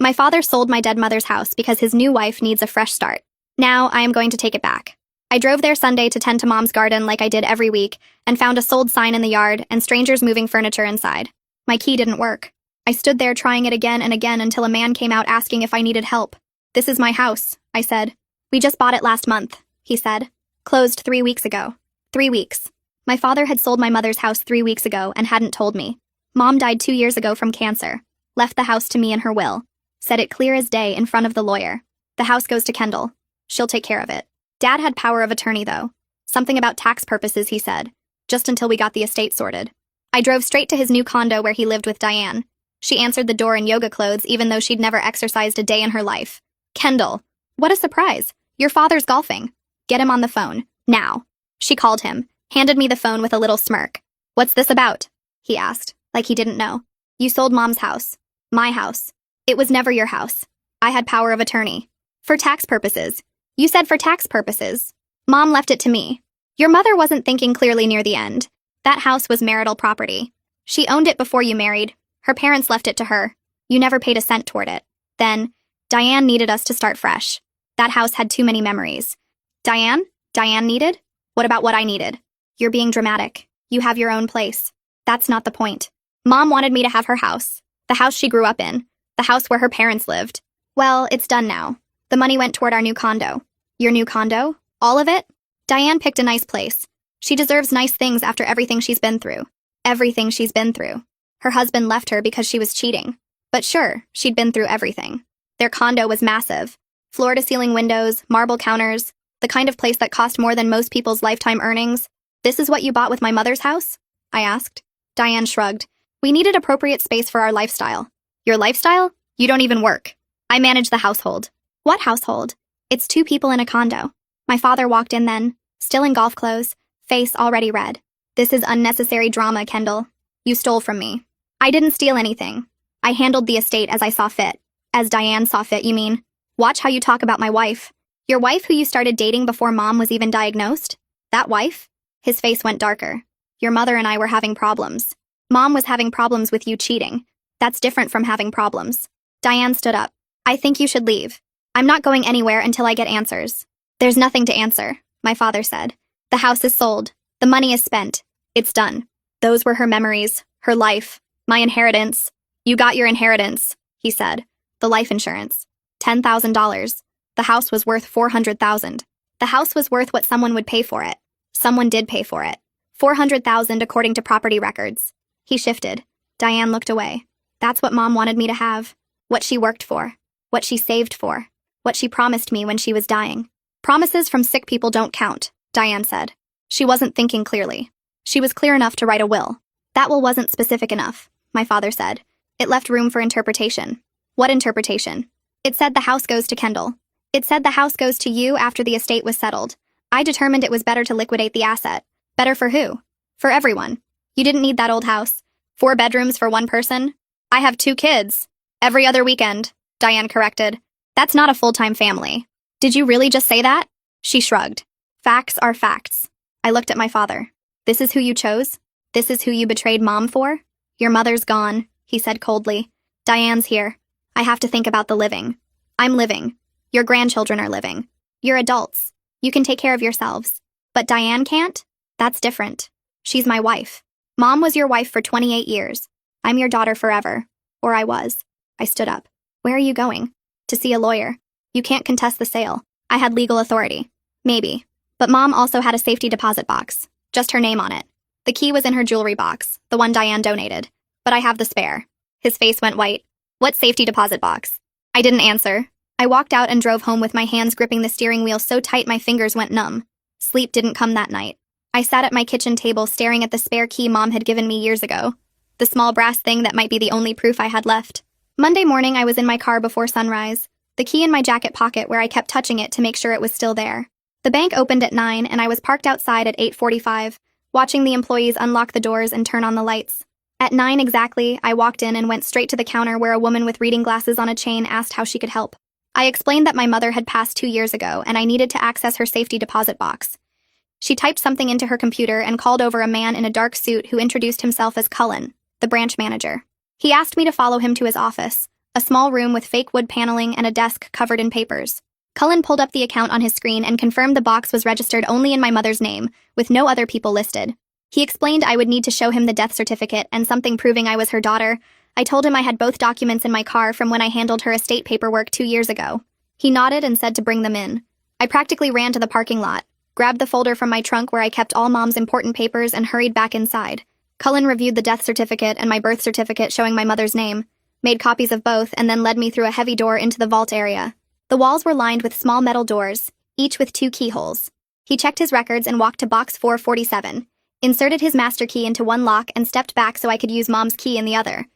My father sold my dead mother's house because his new wife needs a fresh start. Now I am going to take it back. I drove there Sunday to tend to Mom's garden like I did every week and found a sold sign in the yard and strangers moving furniture inside. My key didn't work. I stood there trying it again and again until a man came out asking if I needed help. "This is my house," I said. "We just bought it last month," he said. "Closed 3 weeks ago." 3 weeks. My father had sold my mother's house 3 weeks ago and hadn't told me. Mom died 2 years ago from cancer. Left the house to me in her will. Said it clear as day in front of the lawyer. The house goes to Kendall. She'll take care of it. Dad had power of attorney, though. Something about tax purposes, he said. Just until we got the estate sorted. I drove straight to his new condo where he lived with Diane. She answered the door in yoga clothes even though she'd never exercised a day in her life. "Kendall, what a surprise. Your father's golfing. Get him on the phone. Now." She called him, handed me the phone with a little smirk. "What's this about?" he asked, like he didn't know. "You sold Mom's house. My house. It was never your house. I had power of attorney. For tax purposes. You said for tax purposes. Mom left it to me. Your mother wasn't thinking clearly near the end. That house was marital property. She owned it before you married. Her parents left it to her. You never paid a cent toward it. Then, Diane needed us to start fresh. That house had too many memories." "Diane? Diane needed? What about what I needed?" "You're being dramatic. You have your own place. That's not the point. Mom wanted me to have her house. The house she grew up in. The house where her parents lived. Well, it's done now. The money went toward our new condo." "Your new condo? All of it?" "Diane picked a nice place. She deserves nice things after everything she's been through. Everything she's been through. Her husband left her because she was cheating. But sure, she'd been through everything. Their condo was massive. Floor-to-ceiling windows, marble counters, the kind of place that cost more than most people's lifetime earnings. "This is what you bought with my mother's house?" I asked. Diane shrugged. "We needed appropriate space for our lifestyle." "Your lifestyle? You don't even work." "I manage the household." "What household?" "It's 2 people in a condo." My father walked in then, still in golf clothes, face already red. "This is unnecessary drama, Kendall. You stole from me." "I didn't steal anything. I handled the estate as I saw fit." "As Diane saw fit, you mean? Watch how you talk about my wife." "Your wife who you started dating before Mom was even diagnosed? That wife?" His face went darker. "Your mother and I were having problems. Mom was having problems with you cheating. That's different from having problems." Diane stood up. "I think you should leave. I'm not going anywhere until I get answers." "There's nothing to answer," my father said. "The house is sold. The money is spent. It's done." Those were her memories, her life, my inheritance. "You got your inheritance," he said. "The life insurance. $10,000. The house was worth $400,000. The house was worth what someone would pay for it. Someone did pay for it. $400,000 according to property records." He shifted. Diane looked away. "That's what Mom wanted me to have. What she worked for. What she saved for. What she promised me when she was dying." "Promises from sick people don't count," Diane said. She wasn't thinking clearly. She was clear enough to write a will. "That will wasn't specific enough," my father said. "It left room for interpretation." "What interpretation?" "It said the house goes to Kendall. It said the house goes to you after the estate was settled. I determined it was better to liquidate the asset." "Better for who?" "For everyone. You didn't need that old house. 4 bedrooms for 1 person." "I have 2 kids. Every other weekend," Diane corrected. "That's not a full-time family." "Did you really just say that?" She shrugged. "Facts are facts." I looked at my father. "This is who you chose? This is who you betrayed Mom for?" "Your mother's gone," he said coldly. "Diane's here. I have to think about the living. I'm living. Your grandchildren are living. You're adults. You can take care of yourselves. But Diane can't? That's different. She's my wife. Mom was your wife for 28 years. I'm your daughter forever. Or I was." I stood up. "Where are you going?" "To see a lawyer. You can't contest the sale. I had legal authority." "Maybe. But Mom also had a safety deposit box. Just her name on it. The key was in her jewelry box, the one Diane donated. But I have the spare." His face went white. "What safety deposit box?" I didn't answer. I walked out and drove home with my hands gripping the steering wheel so tight my fingers went numb. Sleep didn't come that night. I sat at my kitchen table staring at the spare key Mom had given me years ago. The small brass thing that might be the only proof I had left. Monday morning I was in my car before sunrise. The key in my jacket pocket where I kept touching it to make sure it was still there. The bank opened at 9 and I was parked outside at 8:45, watching the employees unlock the doors and turn on the lights. At 9 exactly, I walked in and went straight to the counter where a woman with reading glasses on a chain asked how she could help. I explained that my mother had passed 2 years ago and I needed to access her safety deposit box. She typed something into her computer and called over a man in a dark suit who introduced himself as Cullen, the branch manager. He asked me to follow him to his office, a small room with fake wood paneling and a desk covered in papers. Cullen pulled up the account on his screen and confirmed the box was registered only in my mother's name, with no other people listed. He explained I would need to show him the death certificate and something proving I was her daughter. I told him I had both documents in my car from when I handled her estate paperwork 2 years ago. He nodded and said to bring them in. I practically ran to the parking lot, grabbed the folder from my trunk where I kept all Mom's important papers, and hurried back inside. Cullen reviewed the death certificate and my birth certificate showing my mother's name, made copies of both, and then led me through a heavy door into the vault area. The walls were lined with small metal doors, each with 2 keyholes. He checked his records and walked to box 447, inserted his master key into one lock, and stepped back so I could use Mom's key in the other.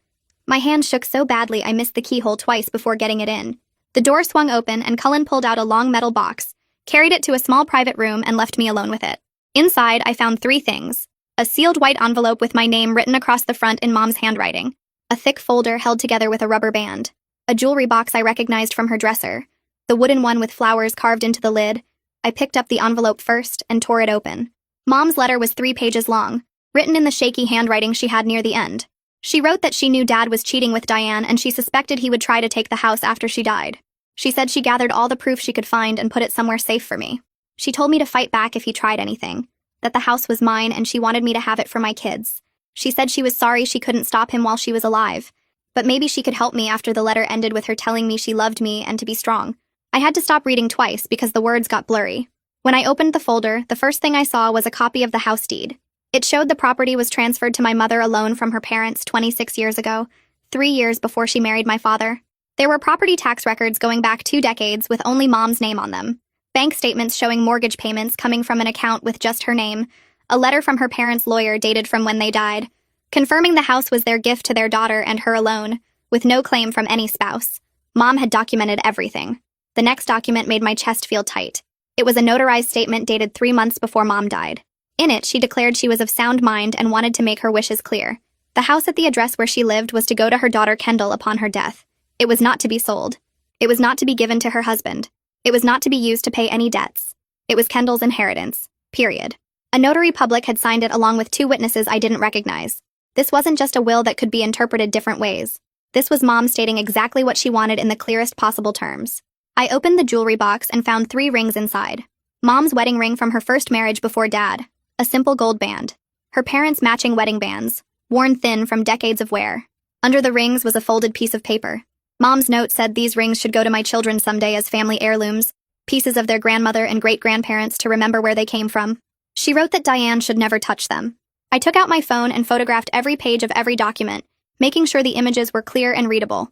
My hand shook so badly I missed the keyhole twice before getting it in. The door swung open and Cullen pulled out a long metal box, carried it to a small private room, and left me alone with it. Inside, I found 3 things. A sealed white envelope with my name written across the front in Mom's handwriting, a thick folder held together with a rubber band, a jewelry box I recognized from her dresser, the wooden one with flowers carved into the lid. I picked up the envelope first and tore it open. Mom's letter was 3 pages long, written in the shaky handwriting she had near the end. She wrote that she knew Dad was cheating with Diane and she suspected he would try to take the house after she died. She said she gathered all the proof she could find and put it somewhere safe for me. She told me to fight back if he tried anything, that the house was mine and she wanted me to have it for my kids. She said she was sorry she couldn't stop him while she was alive, but maybe she could help me after the letter ended with her telling me she loved me and to be strong. I had to stop reading twice because the words got blurry. When I opened the folder, the first thing I saw was a copy of the house deed. It showed the property was transferred to my mother alone from her parents 26 years ago, 3 years before she married my father. There were property tax records going back 2 decades with only Mom's name on them, bank statements showing mortgage payments coming from an account with just her name, a letter from her parents' lawyer dated from when they died, confirming the house was their gift to their daughter and her alone, with no claim from any spouse. Mom had documented everything. The next document made my chest feel tight. It was a notarized statement dated 3 months before Mom died. In it, she declared she was of sound mind and wanted to make her wishes clear. The house at the address where she lived was to go to her daughter Kendall upon her death. It was not to be sold. It was not to be given to her husband. It was not to be used to pay any debts. It was Kendall's inheritance. Period. A notary public had signed it along with 2 witnesses I didn't recognize. This wasn't just a will that could be interpreted different ways. This was Mom stating exactly what she wanted in the clearest possible terms. I opened the jewelry box and found 3 rings inside. Mom's wedding ring from her first marriage before Dad, a simple gold band. Her parents' matching wedding bands, worn thin from decades of wear. Under the rings was a folded piece of paper. Mom's note said these rings should go to my children someday as family heirlooms, pieces of their grandmother and great-grandparents to remember where they came from. She wrote that Diane should never touch them. I took out my phone and photographed every page of every document, making sure the images were clear and readable.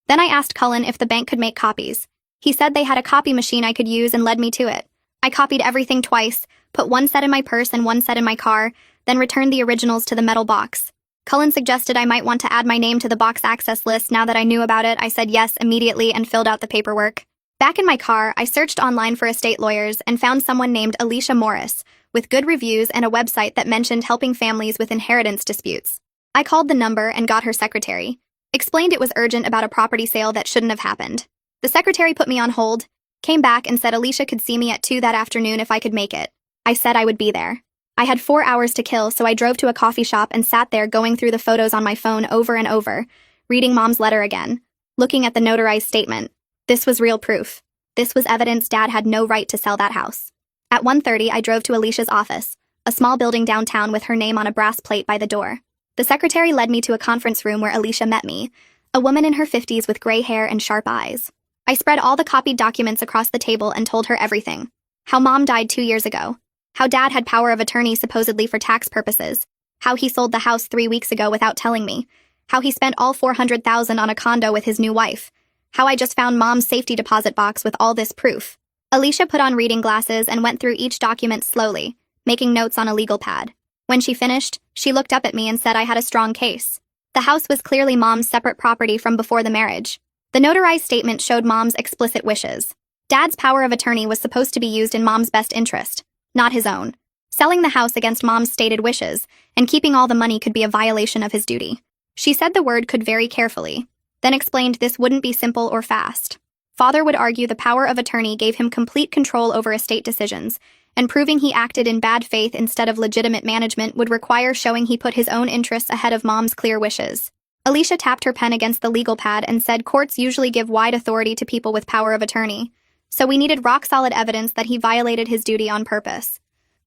Then I asked Cullen if the bank could make copies. He said they had a copy machine I could use and led me to it. I copied everything twice, put 1 set in my purse and 1 set in my car, then returned the originals to the metal box. Cullen suggested I might want to add my name to the box access list. Now that I knew about it, I said yes immediately and filled out the paperwork. Back in my car, I searched online for estate lawyers and found someone named Alicia Morris, with good reviews and a website that mentioned helping families with inheritance disputes. I called the number and got her secretary. Explained it was urgent about a property sale that shouldn't have happened. The secretary put me on hold, came back and said Alicia could see me at 2 that afternoon if I could make it. I said I would be there. I had 4 hours to kill, so I drove to a coffee shop and sat there going through the photos on my phone over and over, reading Mom's letter again, looking at the notarized statement. This was real proof. This was evidence Dad had no right to sell that house. At 1:30, I drove to Alicia's office, a small building downtown with her name on a brass plate by the door. The secretary led me to a conference room where Alicia met me, a woman in her 50s with gray hair and sharp eyes. I spread all the copied documents across the table and told her everything. How Mom died 2 years ago. How Dad had power of attorney supposedly for tax purposes. How he sold the house 3 weeks ago without telling me. How he spent all $400,000 on a condo with his new wife. How I just found Mom's safety deposit box with all this proof. Alicia put on reading glasses and went through each document slowly, making notes on a legal pad. When she finished, she looked up at me and said I had a strong case. The house was clearly Mom's separate property from before the marriage. The notarized statement showed Mom's explicit wishes. Dad's power of attorney was supposed to be used in Mom's best interest, not his own. Selling the house against Mom's stated wishes and keeping all the money could be a violation of his duty. She said the word could very carefully, then explained this wouldn't be simple or fast. Father would argue the power of attorney gave him complete control over estate decisions, and proving he acted in bad faith instead of legitimate management would require showing he put his own interests ahead of Mom's clear wishes. Alicia tapped her pen against the legal pad and said courts usually give wide authority to people with power of attorney, so we needed rock-solid evidence that he violated his duty on purpose.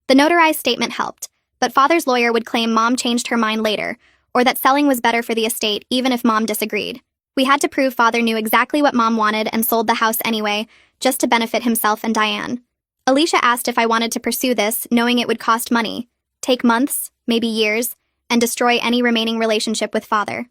The notarized statement helped, but Father's lawyer would claim Mom changed her mind later, or that selling was better for the estate even if Mom disagreed. We had to prove Father knew exactly what Mom wanted and sold the house anyway, just to benefit himself and Diane. Alicia asked if I wanted to pursue this, knowing it would cost money, take months, maybe years, and destroy any remaining relationship with Father.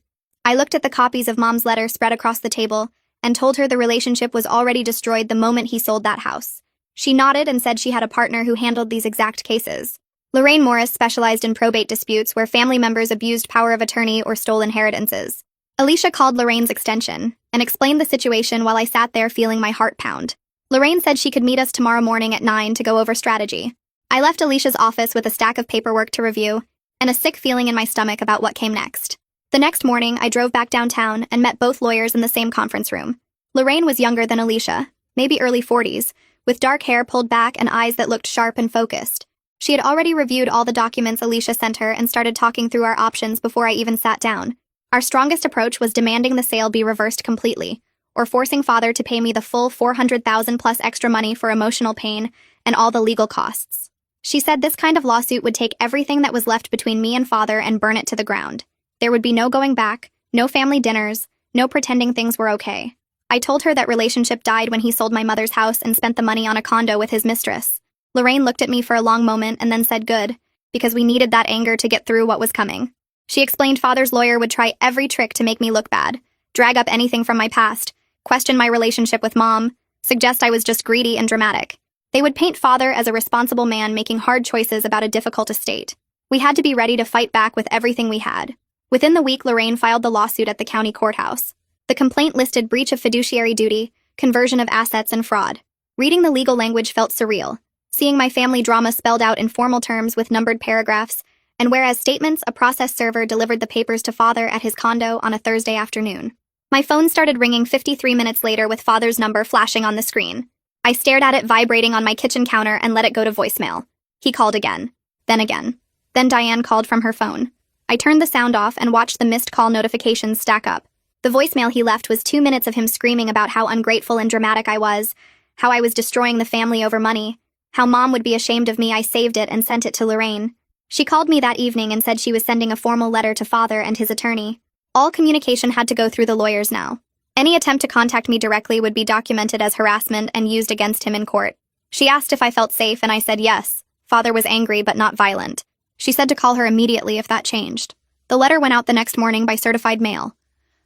I looked at the copies of Mom's letter spread across the table and told her the relationship was already destroyed the moment he sold that house. She nodded and said she had a partner who handled these exact cases. Lorraine Morris specialized in probate disputes where family members abused power of attorney or stole inheritances. Alicia called Lorraine's extension and explained the situation while I sat there feeling my heart pound. Lorraine said she could meet us tomorrow morning at 9 to go over strategy. I left Alicia's office with a stack of paperwork to review and a sick feeling in my stomach about what came next. The next morning, I drove back downtown and met both lawyers in the same conference room. Lorraine was younger than Alicia, maybe early 40s, with dark hair pulled back and eyes that looked sharp and focused. She had already reviewed all the documents Alicia sent her and started talking through our options before I even sat down. Our strongest approach was demanding the sale be reversed completely, or forcing Father to pay me the full $400,000 plus extra money for emotional pain and all the legal costs. She said this kind of lawsuit would take everything that was left between me and Father and burn it to the ground. There would be no going back, no family dinners, no pretending things were okay. I told her that relationship died when he sold my mother's house and spent the money on a condo with his mistress. Lorraine looked at me for a long moment and then said good, because we needed that anger to get through what was coming. She explained Father's lawyer would try every trick to make me look bad, drag up anything from my past, question my relationship with Mom, suggest I was just greedy and dramatic. They would paint Father as a responsible man making hard choices about a difficult estate. We had to be ready to fight back with everything we had. Within the week, Lorraine filed the lawsuit at the county courthouse. The complaint listed breach of fiduciary duty, conversion of assets, and fraud. Reading the legal language felt surreal, seeing my family drama spelled out in formal terms with numbered paragraphs, and whereas statements, a process server delivered the papers to Father at his condo on a Thursday afternoon. My phone started ringing 53 minutes later with Father's number flashing on the screen. I stared at it vibrating on my kitchen counter and let it go to voicemail. He called again. Then Diane called from her phone. I turned the sound off and watched the missed call notifications stack up. The voicemail he left was 2 minutes of him screaming about how ungrateful and dramatic I was, how I was destroying the family over money, how Mom would be ashamed of me. I saved it and sent it to Lorraine. She called me that evening and said she was sending a formal letter to Father and his attorney. All communication had to go through the lawyers now. Any attempt to contact me directly would be documented as harassment and used against him in court. She asked if I felt safe and I said yes. Father was angry but not violent. She said to call her immediately if that changed. The letter went out the next morning by certified mail.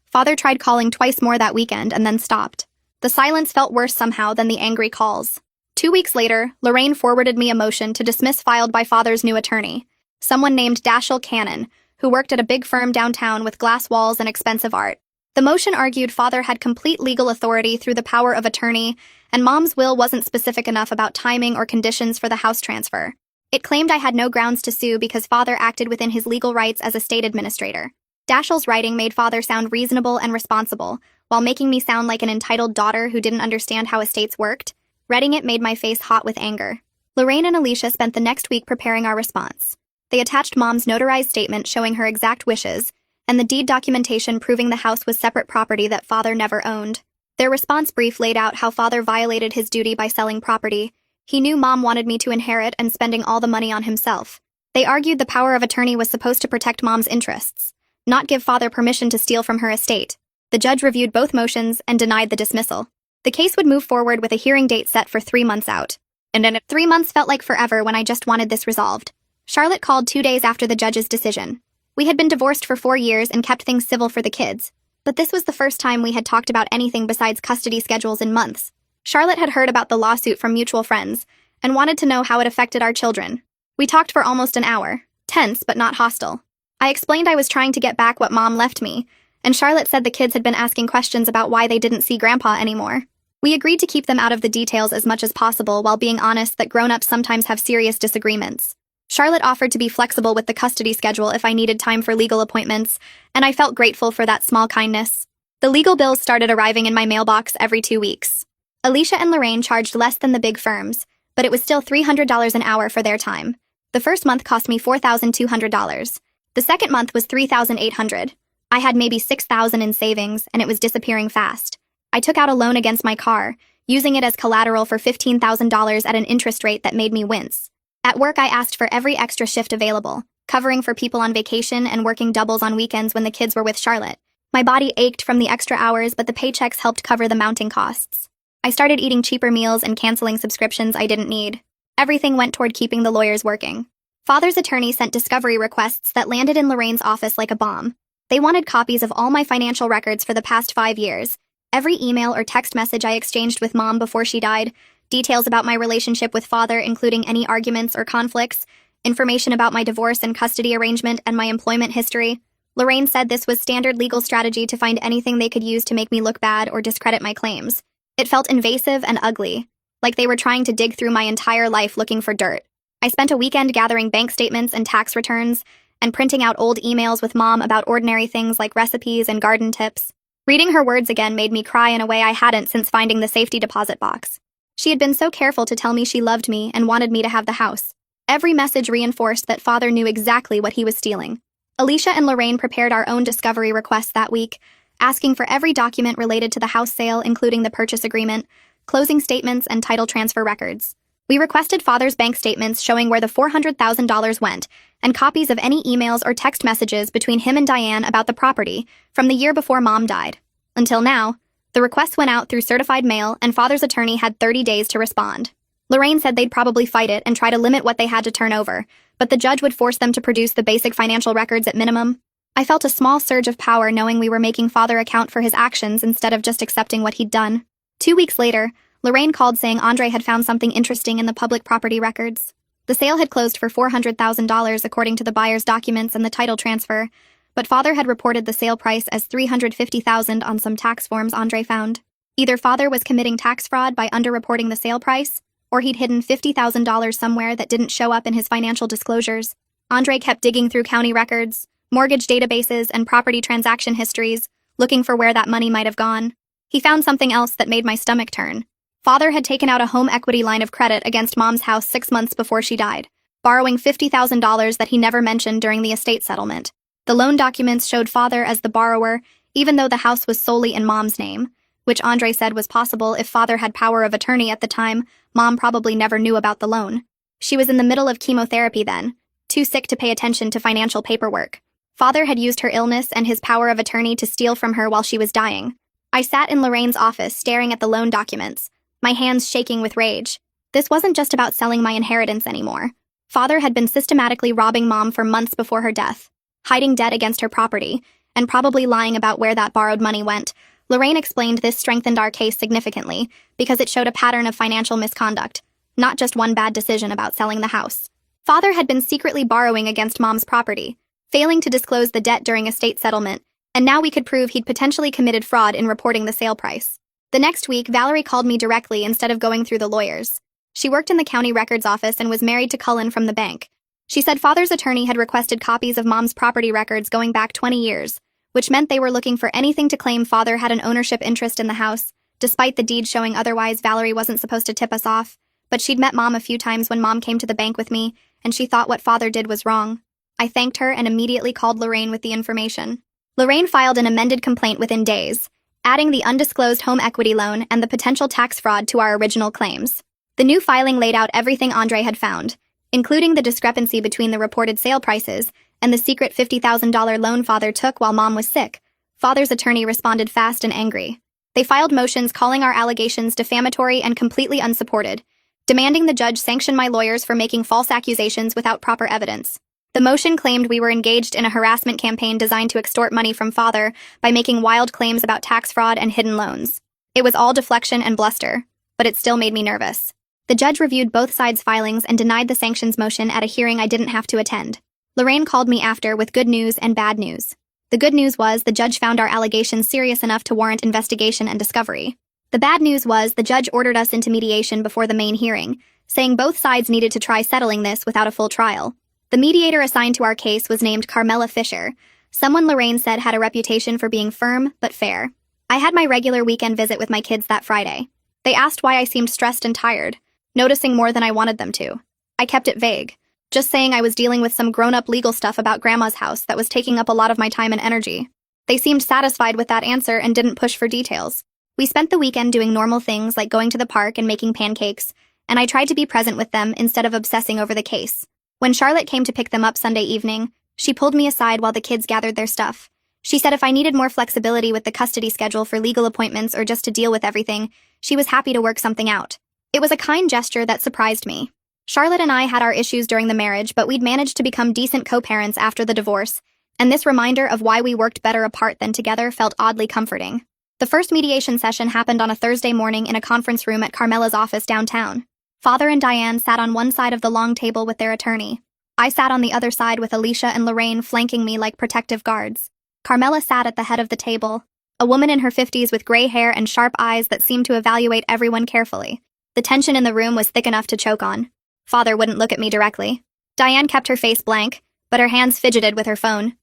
Father tried calling twice more that weekend and then stopped. The silence felt worse somehow than the angry calls. 2 weeks later, Lorraine forwarded me a motion to dismiss filed by Father's new attorney, someone named Dashiell Cannon, who worked at a big firm downtown with glass walls and expensive art. The motion argued Father had complete legal authority through the power of attorney, and Mom's will wasn't specific enough about timing or conditions for the house transfer. It claimed I had no grounds to sue because Father acted within his legal rights as a state administrator. Dashiell's writing made Father sound reasonable and responsible, while making me sound like an entitled daughter who didn't understand how estates worked. Reading it made my face hot with anger. Lorraine and Alicia spent the next week preparing our response. They attached Mom's notarized statement showing her exact wishes, and the deed documentation proving the house was separate property that Father never owned. Their response brief laid out how Father violated his duty by selling property. He knew Mom wanted me to inherit and spending all the money on himself. They argued the power of attorney was supposed to protect Mom's interests, not give Father permission to steal from her estate. The judge reviewed both motions and denied the dismissal. The case would move forward with a hearing date set for 3 months out. And then 3 months felt like forever when I just wanted this resolved. Charlotte called 2 days after the judge's decision. We had been divorced for 4 years and kept things civil for the kids, but this was the first time we had talked about anything besides custody schedules in months. Charlotte had heard about the lawsuit from mutual friends and wanted to know how it affected our children. We talked for almost an hour, tense but not hostile. I explained I was trying to get back what Mom left me, and Charlotte said the kids had been asking questions about why they didn't see Grandpa anymore. We agreed to keep them out of the details as much as possible while being honest that grown-ups sometimes have serious disagreements. Charlotte offered to be flexible with the custody schedule if I needed time for legal appointments, and I felt grateful for that small kindness. The legal bills started arriving in my mailbox every 2 weeks. Alicia and Lorraine charged less than the big firms, but it was still $300 an hour for their time. The first month cost me $4,200. The second month was $3,800. I had maybe $6,000 in savings, and it was disappearing fast. I took out a loan against my car, using it as collateral for $15,000 at an interest rate that made me wince. At work, I asked for every extra shift available, covering for people on vacation and working doubles on weekends when the kids were with Charlotte. My body ached from the extra hours, but the paychecks helped cover the mounting costs. I started eating cheaper meals and canceling subscriptions I didn't need. Everything went toward keeping the lawyers working. Father's attorney sent discovery requests that landed in Lorraine's office like a bomb. They wanted copies of all my financial records for the past 5 years, every email or text message I exchanged with Mom before she died, details about my relationship with Father, including any arguments or conflicts, information about my divorce and custody arrangement, and my employment history. Lorraine said this was standard legal strategy to find anything they could use to make me look bad or discredit my claims. It felt invasive and ugly, like they were trying to dig through my entire life looking for dirt. I spent a weekend gathering bank statements and tax returns, and printing out old emails with Mom about ordinary things like recipes and garden tips. Reading her words again made me cry in a way I hadn't since finding the safety deposit box. She had been so careful to tell me she loved me and wanted me to have the house. Every message reinforced that Father knew exactly what he was stealing. Alicia and Lorraine prepared our own discovery requests that week, asking for every document related to the house sale, including the purchase agreement, closing statements, and title transfer records. We requested Father's bank statements showing where the $400,000 went, and copies of any emails or text messages between him and Diane about the property from the year before Mom died. Until now, the requests went out through certified mail, and Father's attorney had 30 days to respond. Lorraine said they'd probably fight it and try to limit what they had to turn over, but the judge would force them to produce the basic financial records at minimum. I felt a small surge of power knowing we were making Father account for his actions instead of just accepting what he'd done. 2 weeks later, Lorraine called saying Andre had found something interesting in the public property records. The sale had closed for $400,000 according to the buyer's documents and the title transfer, but Father had reported the sale price as $350,000 on some tax forms Andre found. Either Father was committing tax fraud by underreporting the sale price, or he'd hidden $50,000 somewhere that didn't show up in his financial disclosures. Andre kept digging through county records, mortgage databases, and property transaction histories, looking for where that money might have gone. He found something else that made my stomach turn. Father had taken out a home equity line of credit against Mom's house 6 months before she died, borrowing $50,000 that he never mentioned during the estate settlement. The loan documents showed Father as the borrower, even though the house was solely in Mom's name, which Andre said was possible if Father had power of attorney at the time. Mom probably never knew about the loan. She was in the middle of chemotherapy then, too sick to pay attention to financial paperwork. Father had used her illness and his power of attorney to steal from her while she was dying. I sat in Lorraine's office staring at the loan documents, my hands shaking with rage. This wasn't just about selling my inheritance anymore. Father had been systematically robbing Mom for months before her death, hiding debt against her property, and probably lying about where that borrowed money went. Lorraine explained this strengthened our case significantly because it showed a pattern of financial misconduct, not just one bad decision about selling the house. Father had been secretly borrowing against Mom's property, failing to disclose the debt during estate settlement, and now we could prove he'd potentially committed fraud in reporting the sale price. The next week, Valerie called me directly instead of going through the lawyers. She worked in the county records office and was married to Cullen from the bank. She said Father's attorney had requested copies of Mom's property records going back 20 years, which meant they were looking for anything to claim Father had an ownership interest in the house. Despite the deed showing otherwise, Valerie wasn't supposed to tip us off, but she'd met Mom a few times when Mom came to the bank with me, and she thought what Father did was wrong. I thanked her and immediately called Lorraine with the information. Lorraine filed an amended complaint within days, adding the undisclosed home equity loan and the potential tax fraud to our original claims. The new filing laid out everything Andre had found, including the discrepancy between the reported sale prices and the secret $50,000 loan Father took while Mom was sick. Father's attorney responded fast and angry. They filed motions calling our allegations defamatory and completely unsupported, demanding the judge sanction my lawyers for making false accusations without proper evidence. The motion claimed we were engaged in a harassment campaign designed to extort money from Father by making wild claims about tax fraud and hidden loans. It was all deflection and bluster, but it still made me nervous. The judge reviewed both sides' filings and denied the sanctions motion at a hearing I didn't have to attend. Lorraine called me after with good news and bad news. The good news was the judge found our allegations serious enough to warrant investigation and discovery. The bad news was the judge ordered us into mediation before the main hearing, saying both sides needed to try settling this without a full trial. The mediator assigned to our case was named Carmela Fisher, someone Lorraine said had a reputation for being firm but fair. I had my regular weekend visit with my kids that Friday. They asked why I seemed stressed and tired, noticing more than I wanted them to. I kept it vague, just saying I was dealing with some grown-up legal stuff about Grandma's house that was taking up a lot of my time and energy. They seemed satisfied with that answer and didn't push for details. We spent the weekend doing normal things like going to the park and making pancakes, and I tried to be present with them instead of obsessing over the case. When Charlotte came to pick them up Sunday evening, she pulled me aside while the kids gathered their stuff. She said if I needed more flexibility with the custody schedule for legal appointments or just to deal with everything, she was happy to work something out. It was a kind gesture that surprised me. Charlotte and I had our issues during the marriage, but we'd managed to become decent co-parents after the divorce, and this reminder of why we worked better apart than together felt oddly comforting. The first mediation session happened on a Thursday morning in a conference room at Carmela's office downtown. Father and Diane sat on one side of the long table with their attorney. I sat on the other side with Alicia and Lorraine flanking me like protective guards. Carmela sat at the head of the table, a woman in her 50s with gray hair and sharp eyes that seemed to evaluate everyone carefully. The tension in the room was thick enough to choke on. Father wouldn't look at me directly. Diane kept her face blank, but her hands fidgeted with her phone.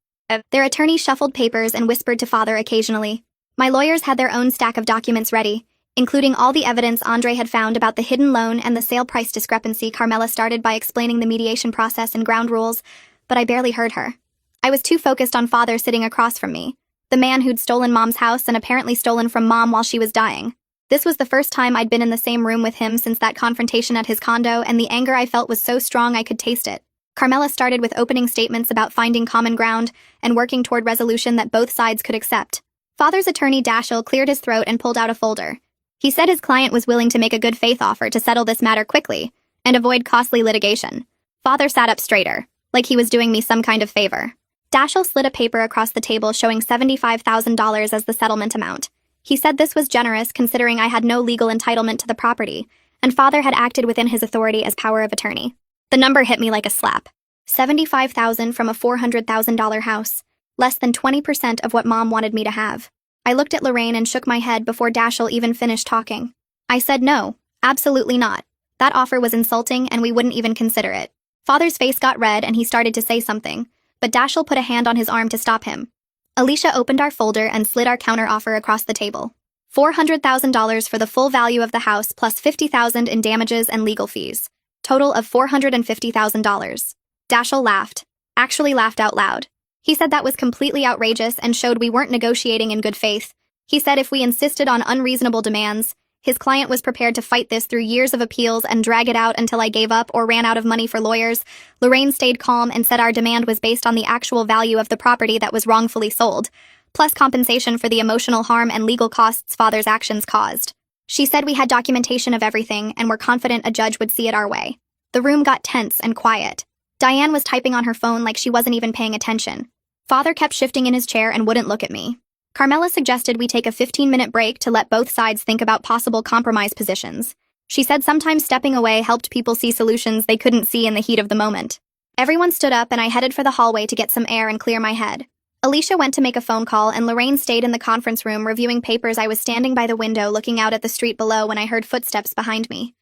Their attorney shuffled papers and whispered to Father occasionally. My lawyers had their own stack of documents ready, including all the evidence Andre had found about the hidden loan and the sale price discrepancy. Carmela started by explaining the mediation process and ground rules, but I barely heard her. I was too focused on Father sitting across from me, the man who'd stolen Mom's house and apparently stolen from Mom while she was dying. This was the first time I'd been in the same room with him since that confrontation at his condo, and the anger I felt was so strong I could taste it. Carmela started with opening statements about finding common ground and working toward resolution that both sides could accept. Father's attorney Dashiell cleared his throat and pulled out a folder. He said his client was willing to make a good faith offer to settle this matter quickly and avoid costly litigation. Father sat up straighter, like he was doing me some kind of favor. Dashiell slid a paper across the table showing $75,000 as the settlement amount. He said this was generous considering I had no legal entitlement to the property, and Father had acted within his authority as power of attorney. The number hit me like a slap. $75,000 from a $400,000 house, less than 20% of what Mom wanted me to have. I looked at Lorraine and shook my head before Dashiell even finished talking. I said no, absolutely not. That offer was insulting and we wouldn't even consider it. Father's face got red and he started to say something, but Dashiell put a hand on his arm to stop him. Alicia opened our folder and slid our counteroffer across the table. $400,000 for the full value of the house plus $50,000 in damages and legal fees. Total of $450,000. Dashiell laughed. Actually laughed out loud. He said that was completely outrageous and showed we weren't negotiating in good faith. He said if we insisted on unreasonable demands, his client was prepared to fight this through years of appeals and drag it out until I gave up or ran out of money for lawyers. Lorraine stayed calm and said our demand was based on the actual value of the property that was wrongfully sold, plus compensation for the emotional harm and legal costs Father's actions caused. She said we had documentation of everything and were confident a judge would see it our way. The room got tense and quiet. Diane was typing on her phone like she wasn't even paying attention. Father kept shifting in his chair and wouldn't look at me. Carmela suggested we take a 15-minute break to let both sides think about possible compromise positions. She said sometimes stepping away helped people see solutions they couldn't see in the heat of the moment. Everyone stood up and I headed for the hallway to get some air and clear my head. Alicia went to make a phone call and Lorraine stayed in the conference room reviewing papers. I was standing by the window looking out at the street below when I heard footsteps behind me.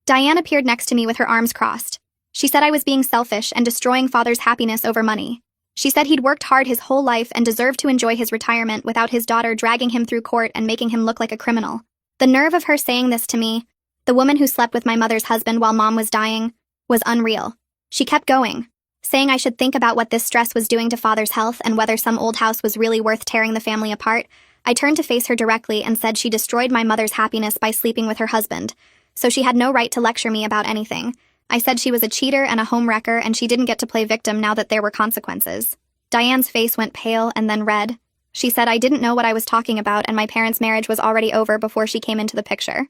Diane appeared next to me with her arms crossed. She said I was being selfish and destroying Father's happiness over money. She said he'd worked hard his whole life and deserved to enjoy his retirement without his daughter dragging him through court and making him look like a criminal. The nerve of her saying this to me, the woman who slept with my mother's husband while Mom was dying, was unreal. She kept going, saying I should think about what this stress was doing to Father's health and whether some old house was really worth tearing the family apart. I turned to face her directly and said she destroyed my mother's happiness by sleeping with her husband, so she had no right to lecture me about anything. I said she was a cheater and a home wrecker and she didn't get to play victim now that there were consequences. Diane's face went pale and then red. She said I didn't know what I was talking about and my parents' marriage was already over before she came into the picture.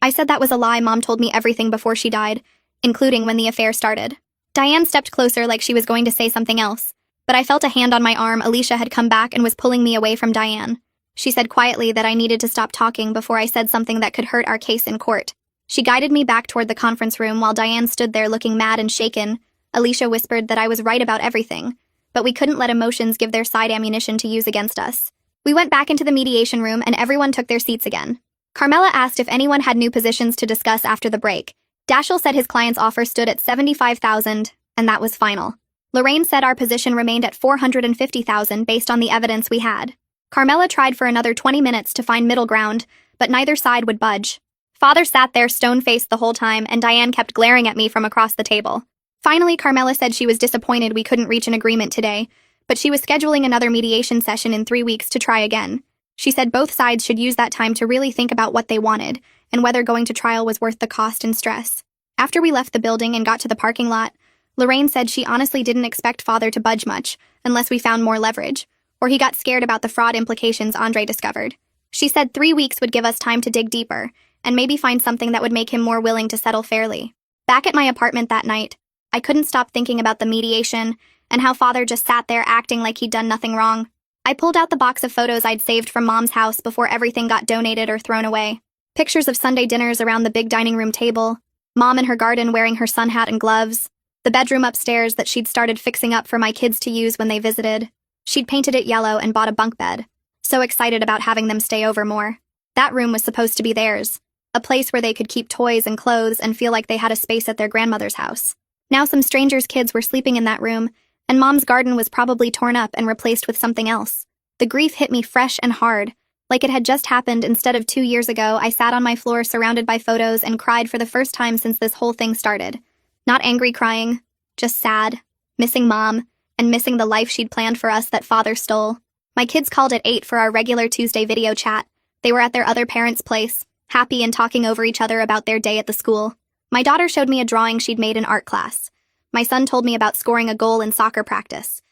I said that was a lie. Mom told me everything before she died, including when the affair started. Diane stepped closer like she was going to say something else, but I felt a hand on my arm. Alicia had come back and was pulling me away from Diane. She said quietly that I needed to stop talking before I said something that could hurt our case in court. She guided me back toward the conference room while Diane stood there looking mad and shaken. Alicia whispered that I was right about everything, but we couldn't let emotions give their side ammunition to use against us. We went back into the mediation room and everyone took their seats again. Carmela asked if anyone had new positions to discuss after the break. Dashiell said his client's offer stood at $75,000, and that was final. Lorraine said our position remained at $450,000 based on the evidence we had. Carmela tried for another 20 minutes to find middle ground, but neither side would budge. Father sat there stone-faced the whole time, and Diane kept glaring at me from across the table. Finally, Carmela said she was disappointed we couldn't reach an agreement today, but she was scheduling another mediation session in 3 weeks to try again. She said both sides should use that time to really think about what they wanted and whether going to trial was worth the cost and stress. After we left the building and got to the parking lot, Lorraine said she honestly didn't expect father to budge much unless we found more leverage, or he got scared about the fraud implications Andre discovered. She said 3 weeks would give us time to dig deeper and maybe find something that would make him more willing to settle fairly. Back at my apartment that night, I couldn't stop thinking about the mediation and how father just sat there acting like he'd done nothing wrong. I pulled out the box of photos I'd saved from Mom's house before everything got donated or thrown away. Pictures of Sunday dinners around the big dining room table, Mom in her garden wearing her sun hat and gloves, the bedroom upstairs that she'd started fixing up for my kids to use when they visited. She'd painted it yellow and bought a bunk bed. So excited about having them stay over more. That room was supposed to be theirs, a place where they could keep toys and clothes and feel like they had a space at their grandmother's house. Now some strangers' kids were sleeping in that room, and Mom's garden was probably torn up and replaced with something else. The grief hit me fresh and hard, like it had just happened instead of 2 years ago. I sat on my floor surrounded by photos and cried for the first time since this whole thing started. Not angry crying, just sad, missing Mom, and missing the life she'd planned for us that father stole. My kids called at 8 for our regular Tuesday video chat. They were at their other parents' place, happy and talking over each other about their day at the school. My daughter showed me a drawing she'd made in art class. My son told me about scoring a goal in soccer practice.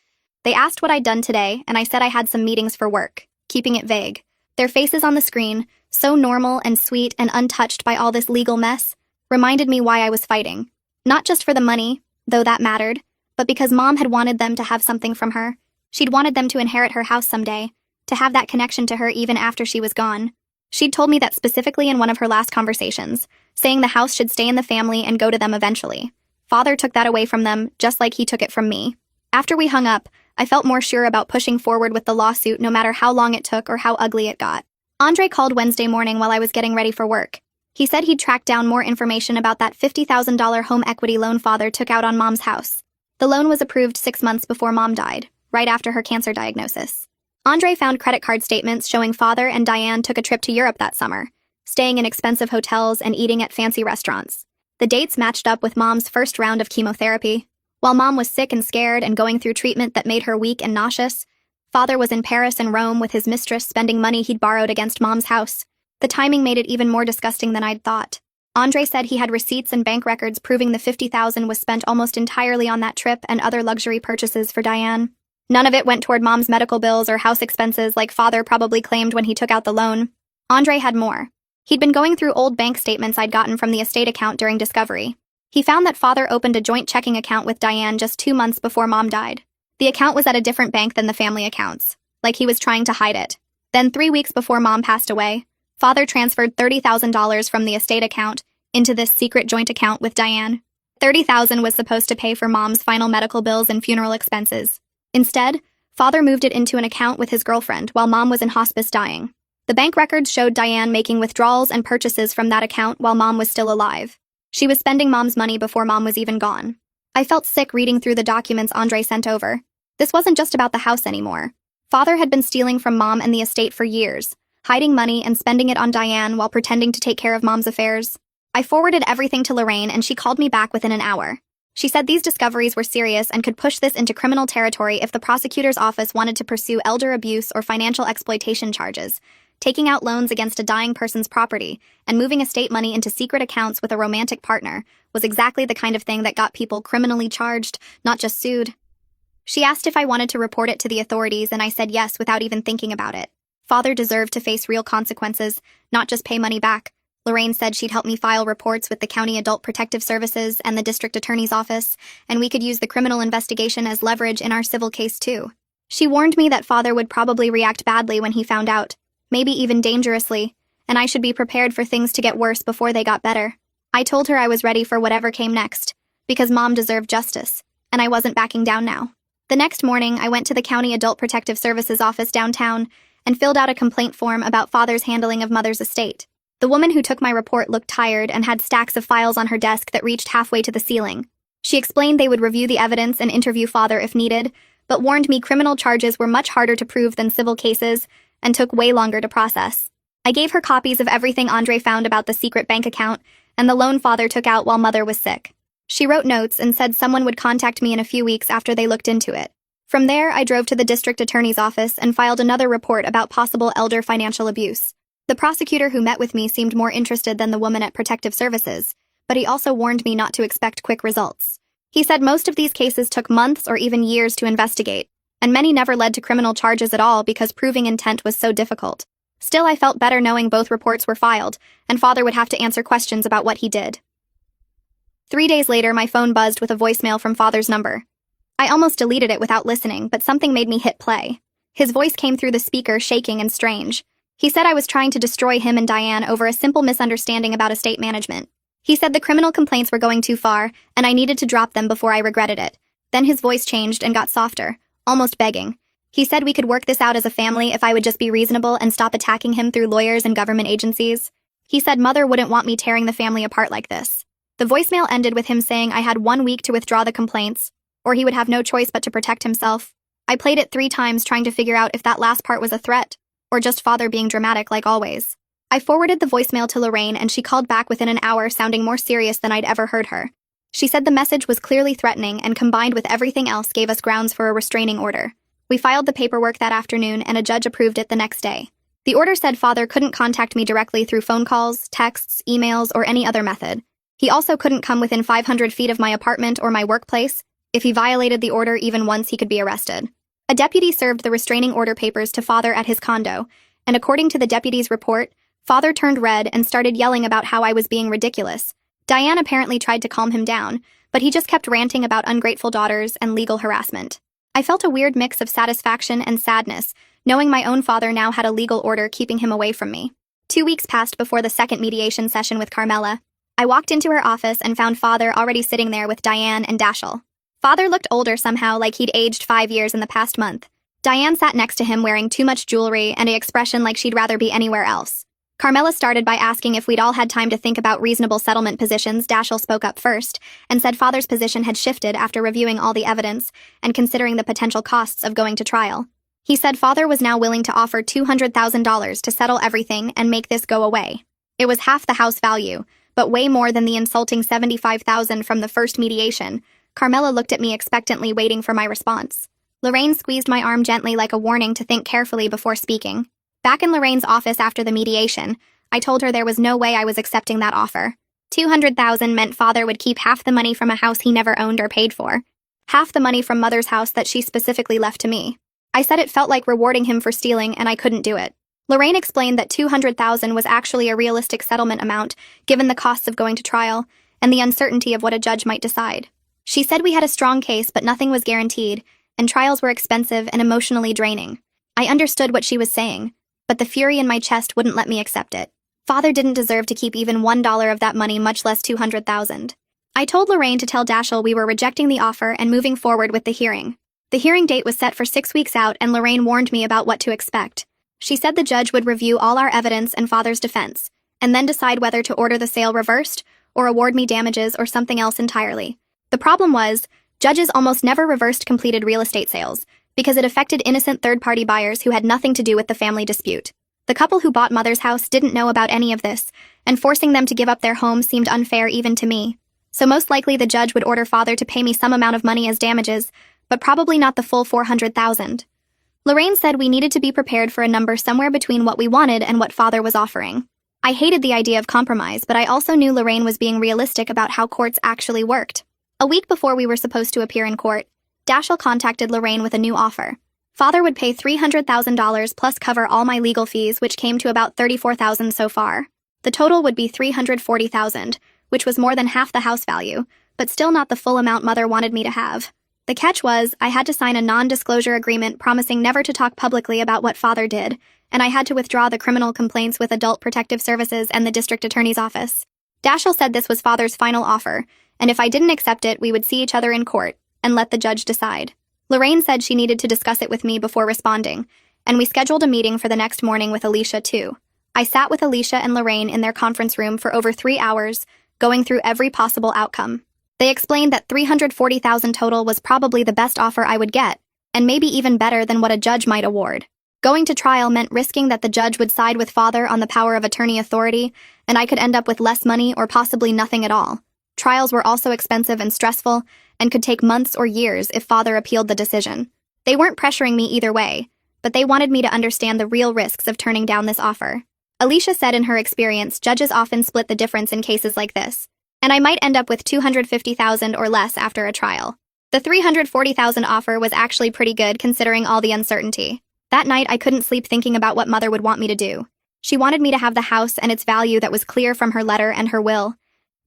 They asked what I'd done today, and I said I had some meetings for work, keeping it vague. Their faces on the screen, so normal and sweet and untouched by all this legal mess, reminded me why I was fighting. Not just for the money, though that mattered, but because Mom had wanted them to have something from her. She'd wanted them to inherit her house someday, to have that connection to her even after she was gone. She'd told me that specifically in one of her last conversations, saying the house should stay in the family and go to them eventually. Father took that away from them, just like he took it from me. After we hung up, I felt more sure about pushing forward with the lawsuit no matter how long it took or how ugly it got. Andre called Wednesday morning while I was getting ready for work. He said he'd tracked down more information about that $50,000 home equity loan father took out on Mom's house. The loan was approved 6 months before Mom died, right after her cancer diagnosis. Andre found credit card statements showing father and Diane took a trip to Europe that summer, staying in expensive hotels and eating at fancy restaurants. The dates matched up with Mom's first round of chemotherapy. While Mom was sick and scared and going through treatment that made her weak and nauseous, father was in Paris and Rome with his mistress spending money he'd borrowed against Mom's house. The timing made it even more disgusting than I'd thought. Andre said he had receipts and bank records proving the $50,000 was spent almost entirely on that trip and other luxury purchases for Diane. None of it went toward Mom's medical bills or house expenses like father probably claimed when he took out the loan. Andre had more. He'd been going through old bank statements I'd gotten from the estate account during discovery. He found that father opened a joint checking account with Diane just 2 months before Mom died. The account was at a different bank than the family accounts, like he was trying to hide it. Then 3 weeks before Mom passed away, father transferred $30,000 from the estate account into this secret joint account with Diane. $30,000 was supposed to pay for Mom's final medical bills and funeral expenses. Instead, father moved it into an account with his girlfriend while Mom was in hospice dying. The bank records showed Diane making withdrawals and purchases from that account while Mom was still alive. She was spending Mom's money before Mom was even gone. I felt sick reading through the documents Andre sent over. This wasn't just about the house anymore. Father had been stealing from Mom and the estate for years, hiding money and spending it on Diane while pretending to take care of Mom's affairs. I forwarded everything to Lorraine and she called me back within an hour. She said these discoveries were serious and could push this into criminal territory if the prosecutor's office wanted to pursue elder abuse or financial exploitation charges. Taking out loans against a dying person's property and moving estate money into secret accounts with a romantic partner was exactly the kind of thing that got people criminally charged, not just sued. She asked if I wanted to report it to the authorities, and I said yes without even thinking about it. Father deserved to face real consequences, not just pay money back. Lorraine said she'd help me file reports with the County Adult Protective Services and the District Attorney's Office, and we could use the criminal investigation as leverage in our civil case too. She warned me that father would probably react badly when he found out, maybe even dangerously, and I should be prepared for things to get worse before they got better. I told her I was ready for whatever came next, because Mom deserved justice, and I wasn't backing down now. The next morning, I went to the County Adult Protective Services office downtown and filled out a complaint form about father's handling of mother's estate. The woman who took my report looked tired and had stacks of files on her desk that reached halfway to the ceiling. She explained they would review the evidence and interview father if needed, but warned me criminal charges were much harder to prove than civil cases and took way longer to process. I gave her copies of everything Andre found about the secret bank account and the loan father took out while mother was sick. She wrote notes and said someone would contact me in a few weeks after they looked into it. From there, I drove to the district attorney's office and filed another report about possible elder financial abuse. The prosecutor who met with me seemed more interested than the woman at Protective Services, but he also warned me not to expect quick results. He said most of these cases took months or even years to investigate, and many never led to criminal charges at all because proving intent was so difficult. Still, I felt better knowing both reports were filed, and Father would have to answer questions about what he did. 3 days later, my phone buzzed with a voicemail from Father's number. I almost deleted it without listening, but something made me hit play. His voice came through the speaker, shaking and strange. He said I was trying to destroy him and Diane over a simple misunderstanding about estate management. He said the criminal complaints were going too far, and I needed to drop them before I regretted it. Then his voice changed and got softer, almost begging. He said we could work this out as a family if I would just be reasonable and stop attacking him through lawyers and government agencies. He said Mother wouldn't want me tearing the family apart like this. The voicemail ended with him saying I had 1 week to withdraw the complaints, or he would have no choice but to protect himself. I played it 3 times trying to figure out if that last part was a threat, or just Father being dramatic like always. I forwarded the voicemail to Lorraine and she called back within an hour sounding more serious than I'd ever heard her. She said the message was clearly threatening and combined with everything else gave us grounds for a restraining order. We filed the paperwork that afternoon and a judge approved it the next day. The order said Father couldn't contact me directly through phone calls, texts, emails, or any other method. He also couldn't come within 500 feet of my apartment or my workplace. If he violated the order even once, he could be arrested. A deputy served the restraining order papers to Father at his condo, and according to the deputy's report, Father turned red and started yelling about how I was being ridiculous. Diane apparently tried to calm him down, but he just kept ranting about ungrateful daughters and legal harassment. I felt a weird mix of satisfaction and sadness, knowing my own father now had a legal order keeping him away from me. 2 weeks passed before the second mediation session with Carmela. I walked into her office and found Father already sitting there with Diane and Dashiell. Father looked older somehow, like he'd aged 5 years in the past month. Diane sat next to him wearing too much jewelry and an expression like she'd rather be anywhere else. Carmela started by asking if we'd all had time to think about reasonable settlement positions. Dashiell spoke up first and said Father's position had shifted after reviewing all the evidence and considering the potential costs of going to trial. He said Father was now willing to offer $200,000 to settle everything and make this go away. It was half the house value, but way more than the insulting $75,000 from the first mediation. Carmela looked at me expectantly, waiting for my response. Lorraine squeezed my arm gently like a warning to think carefully before speaking. Back in Lorraine's office after the mediation, I told her there was no way I was accepting that offer. $200,000 meant Father would keep half the money from a house he never owned or paid for. Half the money from Mother's house that she specifically left to me. I said it felt like rewarding him for stealing and I couldn't do it. Lorraine explained that $200,000 was actually a realistic settlement amount given the costs of going to trial and the uncertainty of what a judge might decide. She said we had a strong case but nothing was guaranteed, and trials were expensive and emotionally draining. I understood what she was saying, but the fury in my chest wouldn't let me accept it. Father didn't deserve to keep even $1 of that money, much less $200,000. I told Lorraine to tell Dashiell we were rejecting the offer and moving forward with the hearing. The hearing date was set for 6 weeks out, and Lorraine warned me about what to expect. She said the judge would review all our evidence and Father's defense, and then decide whether to order the sale reversed or award me damages or something else entirely. The problem was, judges almost never reversed completed real estate sales, because it affected innocent third-party buyers who had nothing to do with the family dispute. The couple who bought Mother's house didn't know about any of this, and forcing them to give up their home seemed unfair even to me. So most likely the judge would order Father to pay me some amount of money as damages, but probably not the full $400,000. Lorraine said we needed to be prepared for a number somewhere between what we wanted and what Father was offering. I hated the idea of compromise, but I also knew Lorraine was being realistic about how courts actually worked. A week before we were supposed to appear in court, Dashiell contacted Lorraine with a new offer. Father would pay $300,000 plus cover all my legal fees, which came to about $34,000 so far. The total would be $340,000, which was more than half the house value, but still not the full amount Mother wanted me to have. The catch was, I had to sign a non-disclosure agreement promising never to talk publicly about what Father did, and I had to withdraw the criminal complaints with Adult Protective Services and the district attorney's office. Dashiell said this was Father's final offer, and if I didn't accept it, we would see each other in court and let the judge decide. Lorraine said she needed to discuss it with me before responding, and we scheduled a meeting for the next morning with Alicia too. I sat with Alicia and Lorraine in their conference room for over 3 hours, going through every possible outcome. They explained that $340,000 total was probably the best offer I would get, and maybe even better than what a judge might award. Going to trial meant risking that the judge would side with Father on the power of attorney authority, and I could end up with less money or possibly nothing at all. Trials were also expensive and stressful, and could take months or years if Father appealed the decision. They weren't pressuring me either way, but they wanted me to understand the real risks of turning down this offer. Alicia said in her experience, judges often split the difference in cases like this, and I might end up with $250,000 or less after a trial. The $340,000 offer was actually pretty good considering all the uncertainty. That night, I couldn't sleep thinking about what Mother would want me to do. She wanted me to have the house and its value that was clear from her letter and her will,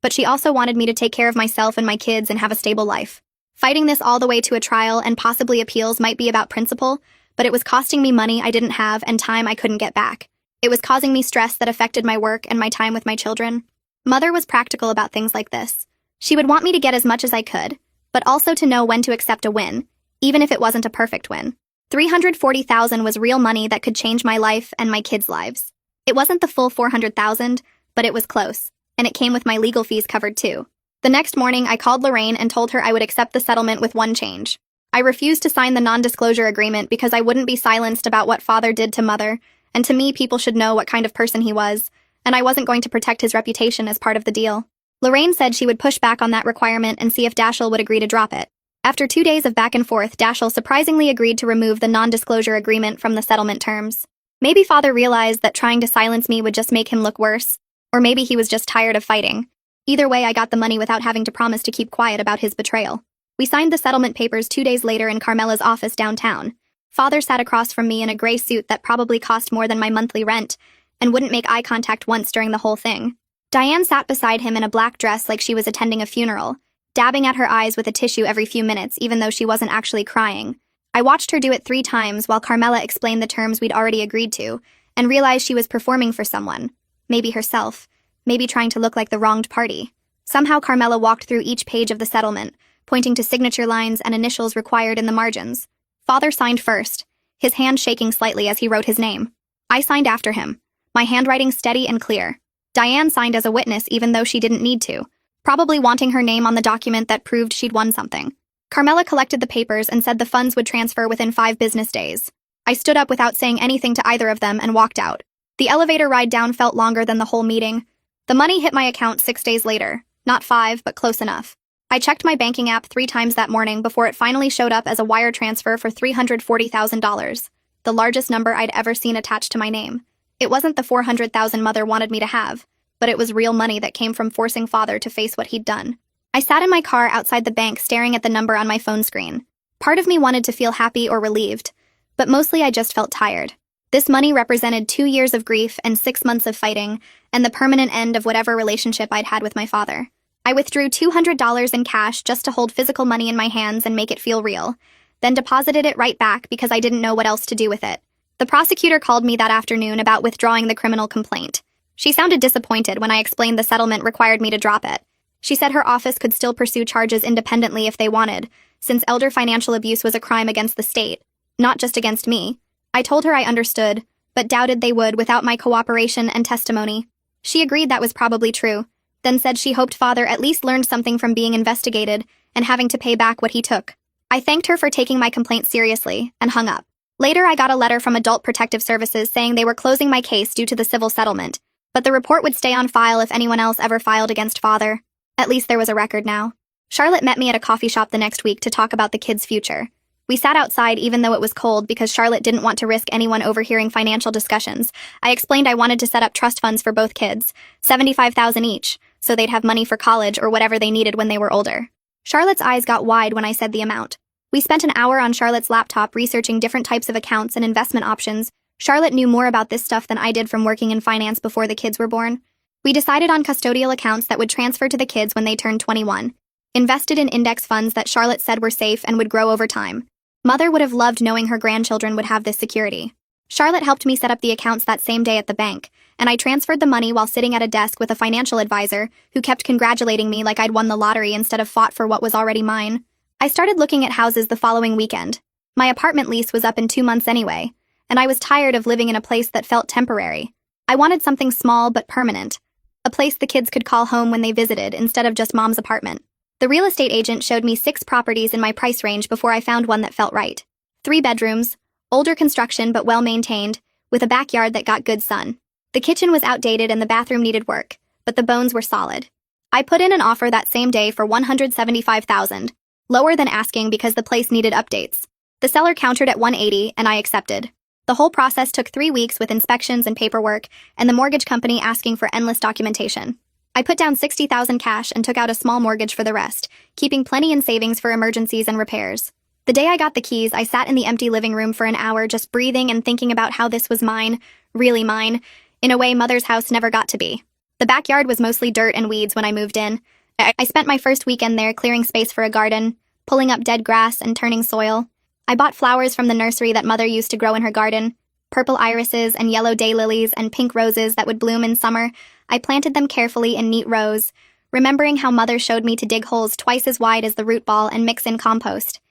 but she also wanted me to take care of myself and my kids and have a stable life. Fighting this all the way to a trial and possibly appeals might be about principle, but it was costing me money I didn't have and time I couldn't get back. It was causing me stress that affected my work and my time with my children. Mother was practical about things like this. She would want me to get as much as I could, but also to know when to accept a win, even if it wasn't a perfect win. $340,000 was real money that could change my life and my kids' lives. It wasn't the full $400,000, but it was close, and it came with my legal fees covered too. The next morning, I called Lorraine and told her I would accept the settlement with one change. I refused to sign the non-disclosure agreement because I wouldn't be silenced about what Father did to Mother, and to me, people should know what kind of person he was, and I wasn't going to protect his reputation as part of the deal. Lorraine said she would push back on that requirement and see if Dashiell would agree to drop it. After 2 days of back and forth, Dashiell surprisingly agreed to remove the non-disclosure agreement from the settlement terms. Maybe Father realized that trying to silence me would just make him look worse, or maybe he was just tired of fighting. Either way, I got the money without having to promise to keep quiet about his betrayal. We signed the settlement papers 2 days later in Carmela's office downtown. Father sat across from me in a gray suit that probably cost more than my monthly rent, and wouldn't make eye contact once during the whole thing. Diane sat beside him in a black dress like she was attending a funeral, dabbing at her eyes with a tissue every few minutes even though she wasn't actually crying. I watched her do it 3 times while Carmela explained the terms we'd already agreed to, and realized she was performing for someone. Maybe herself. Maybe trying to look like the wronged party. Somehow Carmela walked through each page of the settlement, pointing to signature lines and initials required in the margins. Father signed first, his hand shaking slightly as he wrote his name. I signed after him, my handwriting steady and clear. Diane signed as a witness even though she didn't need to, probably wanting her name on the document that proved she'd won something. Carmela collected the papers and said the funds would transfer within 5 business days. I stood up without saying anything to either of them and walked out. The elevator ride down felt longer than the whole meeting. The money hit my account 6 days later, not 5, but close enough. I checked my banking app 3 times that morning before it finally showed up as a wire transfer for $340,000, the largest number I'd ever seen attached to my name. It wasn't the $400,000 Mother wanted me to have, but it was real money that came from forcing Father to face what he'd done. I sat in my car outside the bank staring at the number on my phone screen. Part of me wanted to feel happy or relieved, but mostly I just felt tired. This money represented 2 years of grief and 6 months of fighting, and the permanent end of whatever relationship I'd had with my father. I withdrew $200 in cash just to hold physical money in my hands and make it feel real, then deposited it right back because I didn't know what else to do with it. The prosecutor called me that afternoon about withdrawing the criminal complaint. She sounded disappointed when I explained the settlement required me to drop it. She said her office could still pursue charges independently if they wanted, since elder financial abuse was a crime against the state, not just against me. I told her I understood, but doubted they would without my cooperation and testimony. She agreed that was probably true, then said she hoped Father at least learned something from being investigated and having to pay back what he took. I thanked her for taking my complaint seriously, and hung up. Later, I got a letter from Adult Protective Services saying they were closing my case due to the civil settlement, but the report would stay on file if anyone else ever filed against Father. At least there was a record now. Charlotte met me at a coffee shop the next week to talk about the kids' future. We sat outside even though it was cold because Charlotte didn't want to risk anyone overhearing financial discussions. I explained I wanted to set up trust funds for both kids, $75,000 each, so they'd have money for college or whatever they needed when they were older. Charlotte's eyes got wide when I said the amount. We spent an hour on Charlotte's laptop researching different types of accounts and investment options. Charlotte knew more about this stuff than I did from working in finance before the kids were born. We decided on custodial accounts that would transfer to the kids when they turned 21. Invested in index funds that Charlotte said were safe and would grow over time. Mother would have loved knowing her grandchildren would have this security. Charlotte helped me set up the accounts that same day at the bank, and I transferred the money while sitting at a desk with a financial advisor who kept congratulating me like I'd won the lottery instead of fought for what was already mine. I started looking at houses the following weekend. My apartment lease was up in 2 months anyway, and I was tired of living in a place that felt temporary. I wanted something small but permanent. A place the kids could call home when they visited instead of just Mom's apartment. The real estate agent showed me 6 properties in my price range before I found one that felt right. 3 bedrooms, older construction but well-maintained, with a backyard that got good sun. The kitchen was outdated and the bathroom needed work, but the bones were solid. I put in an offer that same day for $175,000, lower than asking because the place needed updates. The seller countered at 180, and I accepted. The whole process took 3 weeks with inspections and paperwork, and the mortgage company asking for endless documentation. I put down $60,000 cash and took out a small mortgage for the rest, keeping plenty in savings for emergencies and repairs. The day I got the keys, I sat in the empty living room for an hour just breathing and thinking about how this was mine, really mine, in a way Mother's house never got to be. The backyard was mostly dirt and weeds when I moved in. I spent my first weekend there clearing space for a garden, pulling up dead grass and turning soil. I bought flowers from the nursery that Mother used to grow in her garden, purple irises and yellow daylilies and pink roses that would bloom in summer. I planted them carefully in neat rows, remembering how Mother showed me to dig holes twice as wide as the root ball and mix in compost.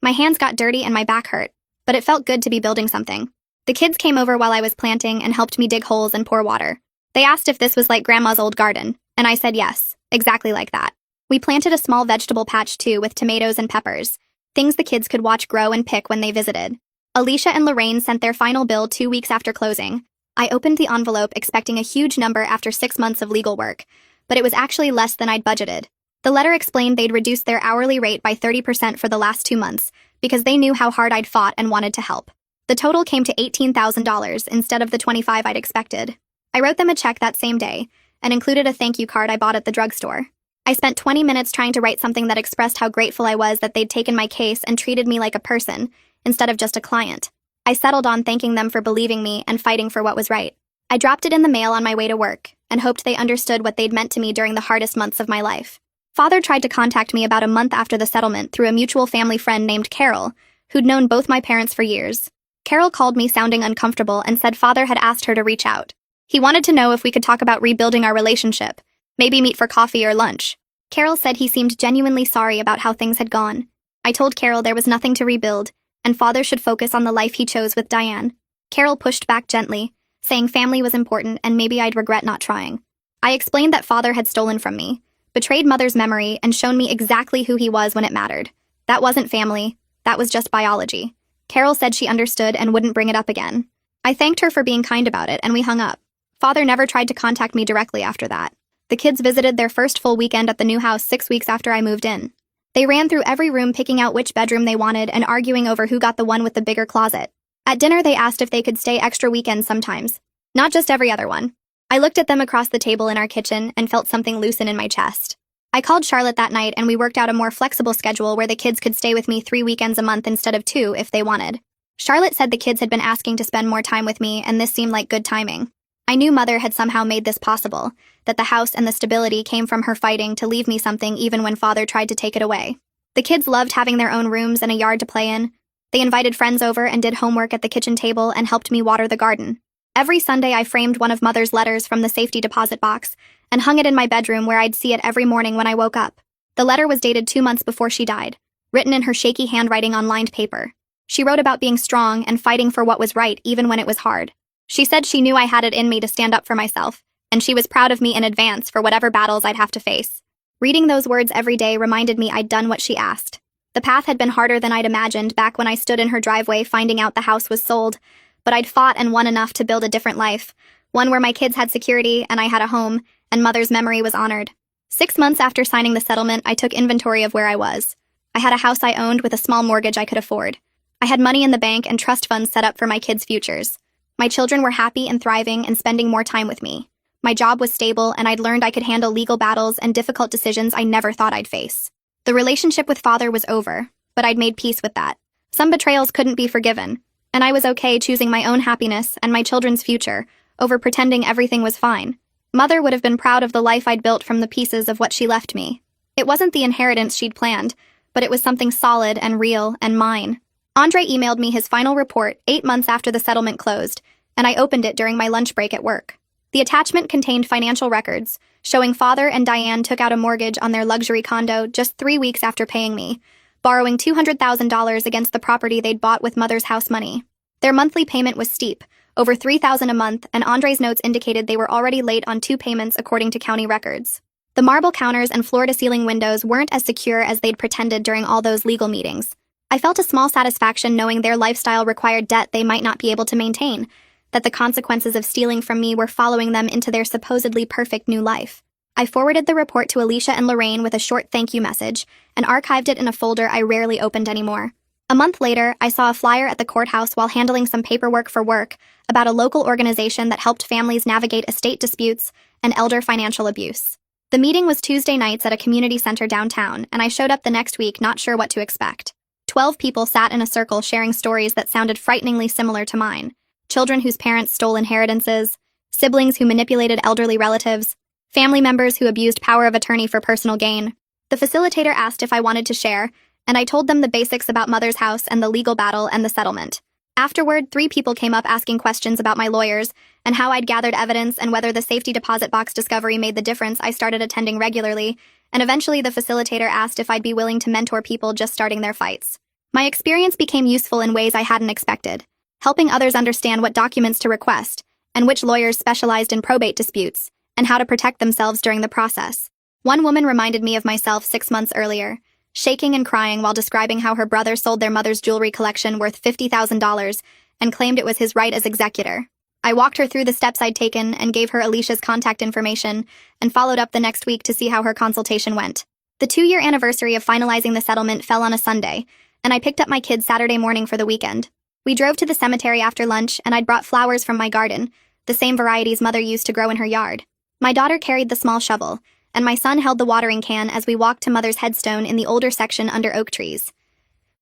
My hands got dirty and my back hurt, but it felt good to be building something. The kids came over while I was planting and helped me dig holes and pour water. They asked if this was like Grandma's old garden, and I said yes, exactly like that. We planted a small vegetable patch too with tomatoes and peppers, things the kids could watch grow and pick when they visited. Alicia and Lorraine sent their final bill 2 weeks after closing. I opened the envelope expecting a huge number after 6 months of legal work, but it was actually less than I'd budgeted. The letter explained they'd reduced their hourly rate by 30% for the last 2 months because they knew how hard I'd fought and wanted to help. The total came to $18,000 instead of the $25,000 I'd expected. I wrote them a check that same day and included a thank you card I bought at the drugstore. I spent 20 minutes trying to write something that expressed how grateful I was that they'd taken my case and treated me like a person instead of just a client. I settled on thanking them for believing me and fighting for what was right. I dropped it in the mail on my way to work and hoped they understood what they'd meant to me during the hardest months of my life. Father tried to contact me about a month after the settlement through a mutual family friend named Carol, who'd known both my parents for years. Carol called me sounding uncomfortable and said Father had asked her to reach out. He wanted to know if we could talk about rebuilding our relationship, maybe meet for coffee or lunch. Carol said he seemed genuinely sorry about how things had gone. I told Carol there was nothing to rebuild, and Father should focus on the life he chose with Diane. Carol pushed back gently, saying family was important and maybe I'd regret not trying. I explained that Father had stolen from me, betrayed Mother's memory, and shown me exactly who he was when it mattered. That wasn't family, that was just biology. Carol said she understood and wouldn't bring it up again. I thanked her for being kind about it, and we hung up. Father never tried to contact me directly after that. The kids visited their first full weekend at the new house 6 weeks after I moved in. They ran through every room picking out which bedroom they wanted and arguing over who got the one with the bigger closet. At dinner, they asked if they could stay extra weekends sometimes, not just every other one. I looked at them across the table in our kitchen and felt something loosen in my chest. I called Charlotte that night and we worked out a more flexible schedule where the kids could stay with me 3 weekends a month instead of 2 if they wanted. Charlotte said the kids had been asking to spend more time with me and this seemed like good timing. I knew Mother had somehow made this possible, that the house and the stability came from her fighting to leave me something even when Father tried to take it away. The kids loved having their own rooms and a yard to play in. They invited friends over and did homework at the kitchen table and helped me water the garden. Every Sunday I framed one of Mother's letters from the safety deposit box and hung it in my bedroom where I'd see it every morning when I woke up. The letter was dated 2 months before she died, written in her shaky handwriting on lined paper. She wrote about being strong and fighting for what was right even when it was hard. She said she knew I had it in me to stand up for myself, and she was proud of me in advance for whatever battles I'd have to face. Reading those words every day reminded me I'd done what she asked. The path had been harder than I'd imagined back when I stood in her driveway finding out the house was sold, but I'd fought and won enough to build a different life, one where my kids had security and I had a home, and Mother's memory was honored. 6 months after signing the settlement, I took inventory of where I was. I had a house I owned with a small mortgage I could afford. I had money in the bank and trust funds set up for my kids' futures. My children were happy and thriving and spending more time with me. My job was stable, and I'd learned I could handle legal battles and difficult decisions I never thought I'd face. The relationship with Father was over, but I'd made peace with that. Some betrayals couldn't be forgiven, and I was okay choosing my own happiness and my children's future over pretending everything was fine. Mother would have been proud of the life I'd built from the pieces of what she left me. It wasn't the inheritance she'd planned, but it was something solid and real and mine. Andre emailed me his final report 8 months after the settlement closed, and I opened it during my lunch break at work. The attachment contained financial records, showing Father and Diane took out a mortgage on their luxury condo just 3 weeks after paying me, borrowing $200,000 against the property they'd bought with Mother's house money. Their monthly payment was steep, over $3,000 a month, and Andre's notes indicated they were already late on 2 payments according to county records. The marble counters and floor-to-ceiling windows weren't as secure as they'd pretended during all those legal meetings. I felt a small satisfaction knowing their lifestyle required debt they might not be able to maintain, that the consequences of stealing from me were following them into their supposedly perfect new life. I forwarded the report to Alicia and Lorraine with a short thank you message and archived it in a folder I rarely opened anymore. A month later, I saw a flyer at the courthouse while handling some paperwork for work about a local organization that helped families navigate estate disputes and elder financial abuse. The meeting was Tuesday nights at a community center downtown, and I showed up the next week not sure what to expect. 12 people sat in a circle sharing stories that sounded frighteningly similar to mine. Children whose parents stole inheritances, siblings who manipulated elderly relatives, family members who abused power of attorney for personal gain. The facilitator asked if I wanted to share, and I told them the basics about Mother's house and the legal battle and the settlement. Afterward, 3 people came up asking questions about my lawyers and how I'd gathered evidence and whether the safety deposit box discovery made the difference. I started attending regularly, and eventually the facilitator asked if I'd be willing to mentor people just starting their fights. My experience became useful in ways I hadn't expected, helping others understand what documents to request and which lawyers specialized in probate disputes and how to protect themselves during the process. One woman reminded me of myself 6 months earlier, shaking and crying while describing how her brother sold their mother's jewelry collection worth $50,000 and claimed it was his right as executor. I walked her through the steps I'd taken and gave her Alicia's contact information and followed up the next week to see how her consultation went. The 2-year anniversary of finalizing the settlement fell on a Sunday, and I picked up my kids Saturday morning for the weekend. We drove to the cemetery after lunch, and I'd brought flowers from my garden, the same varieties Mother used to grow in her yard. My daughter carried the small shovel, and my son held the watering can as we walked to Mother's headstone in the older section under oak trees.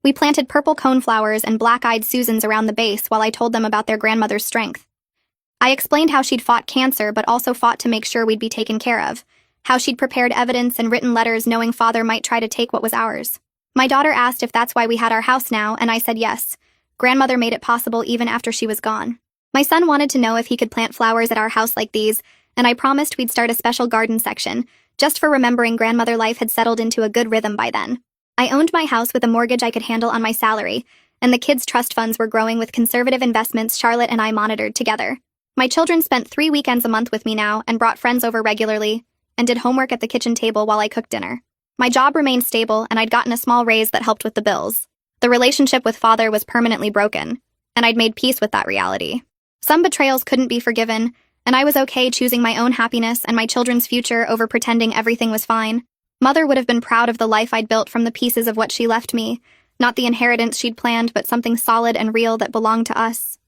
We planted purple coneflowers and black-eyed Susans around the base while I told them about their grandmother's strength. I explained how she'd fought cancer but also fought to make sure we'd be taken care of, how she'd prepared evidence and written letters knowing Father might try to take what was ours. My daughter asked if that's why we had our house now, and I said yes. Grandmother made it possible even after she was gone. My son wanted to know if he could plant flowers at our house like these, and I promised we'd start a special garden section, just for remembering grandmother life had settled into a good rhythm by then. I owned my house with a mortgage I could handle on my salary, and the kids' trust funds were growing with conservative investments Charlotte and I monitored together. My children spent 3 weekends a month with me now and brought friends over regularly, and did homework at the kitchen table while I cooked dinner. My job remained stable, and I'd gotten a small raise that helped with the bills. The relationship with Father was permanently broken, and I'd made peace with that reality. Some betrayals couldn't be forgiven, and I was okay choosing my own happiness and my children's future over pretending everything was fine. Mother would have been proud of the life I'd built from the pieces of what she left me, not the inheritance she'd planned, but something solid and real that belonged to us.